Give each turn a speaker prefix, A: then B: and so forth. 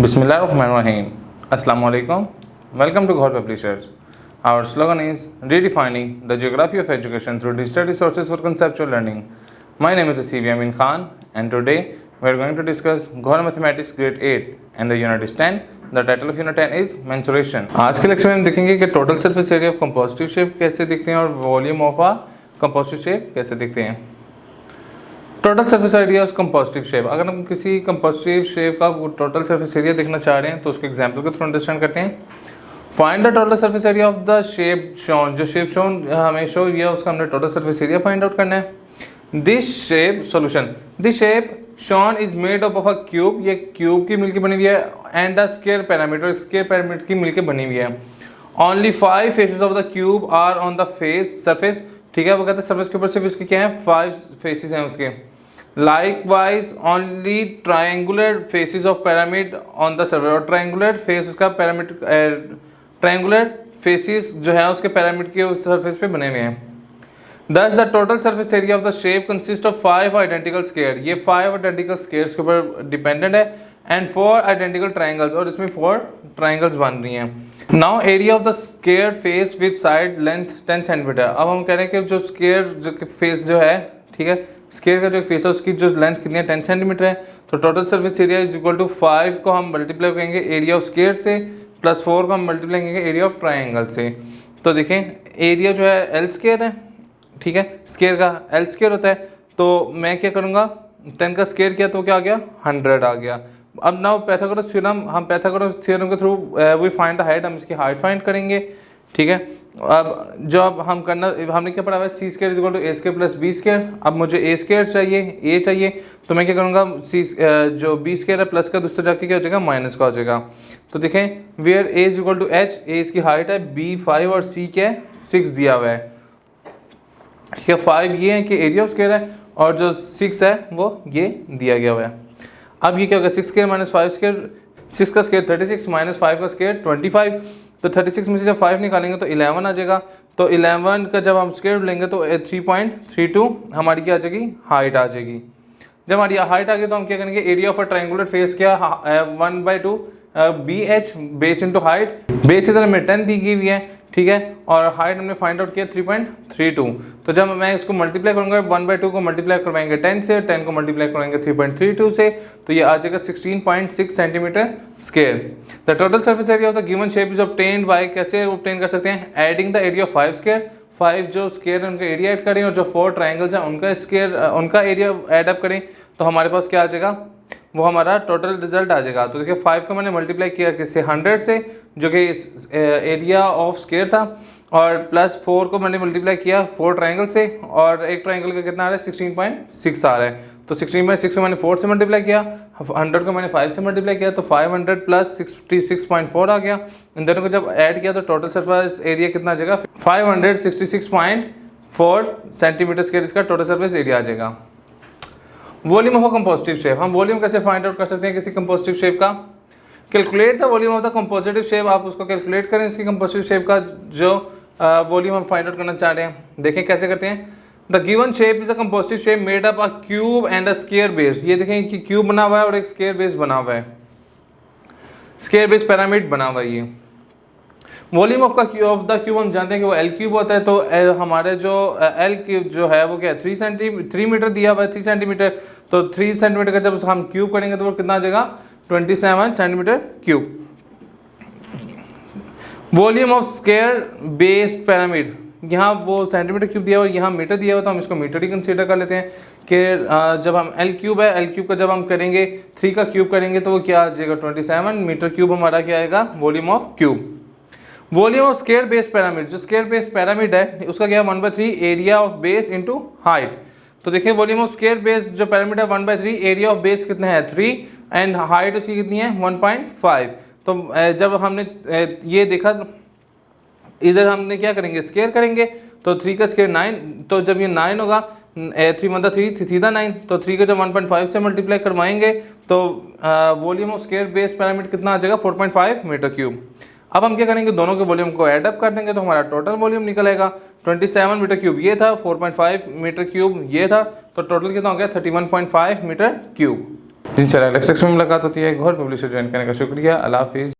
A: Bismillahirrahmanirrahim. Assalamu alaikum. Welcome to Ghor Publishers. Our slogan is redefining the geography of education through digital resources for conceptual learning. My name is CV Amin Khan, and today we are going to discuss Ghor Mathematics Grade 8 and the Unit is 10. The title of Unit 10 is Mensuration. आज के lecture में हम देखेंगे कि total surface area of compositive shape कैसे दिखते हैं और volume of a compositive shape कैसे दिखते हैं। Total surface area of compositive shape, अगर हम किसी कंपोजिटिव शेप का टोटल सरफेस एरिया देखना चाह रहे हैं तो उसको एग्जांपल के थ्रू अंडरस्टैंड करते हैं। Find the total surface area of the shape shown, जो शेप शोन हमें शो किया उसका हमने total surface area find out करना है। This shape solution, this shape shown is made up of a cube, ये क्यूब की मिलकर बनी हुई है, and a square parameter, square parameter की मिलकर बनी हुई है। Only 5 faces of the cube are on the face surface, ठीक है, वो कहते हैं सरफेस के ऊपर सिर्फ इसके क्या है 5 फेसेस हैं उसके। Likewise, only triangular faces of pyramid on the surface, और triangular face उसका pyramid triangular faces जो है उसके pyramid के उस surface पे बने हुए हैं। Thus the total surface area of the shape consists of 5 identical square, ये 5 identical squares के ऊपर dependent है, and 4 identical triangles, और इसमें 4 triangles बन रही हैं। Now area of the square face with side length 10 cm। अब हम कह रहे हैं कि जो square जो face जो है, ठीक है, स्क्वायर का जो फेस है उसकी जो लेंथ कितनी है 10 सेंटीमीटर है, तो total surface area is equal to 5 को हम मल्टीप्लाई करेंगे एरिया ऑफ स्क्वायर से, प्लस 4 को हम मल्टीप्लाई करेंगे एरिया ऑफ ट्राइंगल से। तो देखें एरिया जो है एल स्क्वायर है, ठीक है, स्क्वायर का एल स्क्वायर होता है, तो मैं क्या करूँगा 10 का स्क्वायर किया तो क्या आ गया 100 आ गया। अब नाउ पाइथागोरस थ्योरम, हम पाइथागोरस थ्योरम के through we find the height, हम इसकी हाइट फाइंड करेंगे, ठीक है। अब जो अब हम करना, हमने क्या पढ़ा हुआ है C square equal to A square plus B square. अब मुझे ए स्क्वायर चाहिए, ए चाहिए, तो मैं क्या करूँगा सी जो बी स्क्वायर है प्लस का दूसरा जाके क्या हो जाएगा माइनस का हो जाएगा। तो देखें where A is equal to H, A इसकी हाइट है, बी 5 और सी क्या है 6 दिया हुआ है, ठीक है। 5 ये है कि एरिया ऑफ स्क्वायर है और जो 6 है वो ये दिया गया हुआ है। अब ये क्या होगा 6 स्क्वायर माइनस 5 स्क्वायर, 6 का स्क्वायर 36 माइनस 5 का स्क्वायर 25, तो 36 में से जब 5 निकालेंगे तो 11 आ जाएगा। तो 11 का जब हम स्क्वायर लेंगे तो 3.32 हमारी क्या आ जाएगी हाइट आ जाएगी। जब हमारी हाइट आ गई तो हम क्या करेंगे area of a triangular face क्या 1/2 BH base into height, base इधर हमें 10 दी गई हुई है, ठीक है, और हाइट हमने फाइंड आउट किया 3.32। तो जब मैं इसको मल्टीप्लाई करूँगा 1/2 को मल्टीप्लाई करवाएंगे 10 से, 10 को मल्टीप्लाई करवाएंगे 3.32 से, तो ये आ जाएगा 16.6 centimetre square. The total surface area of the given shape is obtained by, कैसे ऑब्टेन कर सकते हैं, adding the area of 5 square, 5 जो स्क्वायर है उनका एरिया ऐड करें और जो 4 ट्राइंगल्स हैं उनका स्क्वायर उनका एरिया ऐड अप करें, तो हमारे पास क्या आ जाएगा वो हमारा टोटल रिजल्ट आ जाएगा। तो देखिए 5 को मैंने मल्टीप्लाई किया किससे 100 से, जो कि एरिया ऑफ स्क्वायर था, और प्लस 4 को मैंने मल्टीप्लाई किया 4 ट्रायंगल से, और एक ट्रायंगल का कितना आ रहा है 16.6 आ रहा है। तो 16.6 को मैंने 4 से मल्टीप्लाई किया, 100 को मैंने 5 से मल्टीप्लाई किया, तो 500 प्लस 66.4 आ गया। इन दोनों को जब ऐड किया तो टोटल सरफेस एरिया कितना आ जाएगा 566.4 सेंटीमीटर स्क्वायर, इसका टोटल सरफेस एरिया आ जाएगा। Volume of a compositive shape, हम वॉल्यूम कैसे फाइंड आउट कर सकते हैं किसी कंपोजिटिव शेप का, calculate the volume of the compositive shape, आप उसको कैलकुलेट करें इसकी कंपोजिटिव शेप का जो वॉल्यूम हम फाइंड आउट करना चाह रहे हैं। देखें कैसे करते हैं। The given shape is a compositive shape made up a cube and a square base, ये देखें कि क्यूब बना हुआ है और एक स्क्वायर बेस बना हुआ है, स्क्वायर बेस पिरामिड बना हुआ है। ये वॉल्यूम ऑफ द क्यूब हम जानते हैं कि वो एल क्यूब होता है, तो हमारे जो एल क्यूब जो है वो क्या है 3 मीटर दिया हुआ है 3 सेंटीमीटर, तो 3 सेंटीमीटर का जब हम क्यूब करेंगे तो वो कितना आ जाएगा 27 centimetre cube. Volume of square based pyramid, यहाँ वो सेंटीमीटर क्यूब दिया हुआ है, यहाँ मीटर दिया हुआ, तो हम इसको मीटर ही कंसीडर कर लेते हैं कि जब हम एल क्यूब है, एल क्यूब का जब हम करेंगे 3 का क्यूब करेंगे तो वो क्या आ जाएगा 27 मीटर क्यूब हमारा क्या आएगा volume of cube. Volume of square base pyramid, जो स्क्वायर बेस पिरामिड है उसका क्या है 1/3 area of base into height. तो देखिए वॉल्यूम ऑफ स्क्वायर बेस जो पिरामिड है 1/3 एरिया ऑफ बेस कितना है 3 एंड हाइट उसकी कितनी है 1.5। तो जब हमने ये देखा इधर हमने क्या करेंगे स्क्वायर करेंगे, तो 3 का स्क्वायर 9, तो जब ये 9 होगा 3 3 9, तो 3 को जब 1.5 से मल्टीप्लाई करवाएंगे तो volume of square base pyramid कितना आ जाएगा 4.5 मीटर क्यूब। अब हम क्या करेंगे दोनों के वॉल्यूम को ऐड अप कर देंगे तो हमारा टोटल वॉल्यूम निकलेगा 27 मीटर क्यूब ये था, 4.5 मीटर क्यूब ये था, तो टोटल कितना हो गया 31.5 मीटर क्यूब। इंशाल्लाह नेक्स्ट सेक्शन में मुलाकात होती है। गौहर पब्लिशर ज्वाइन करने का शुक्रिया। अल्लाह हाफिज़।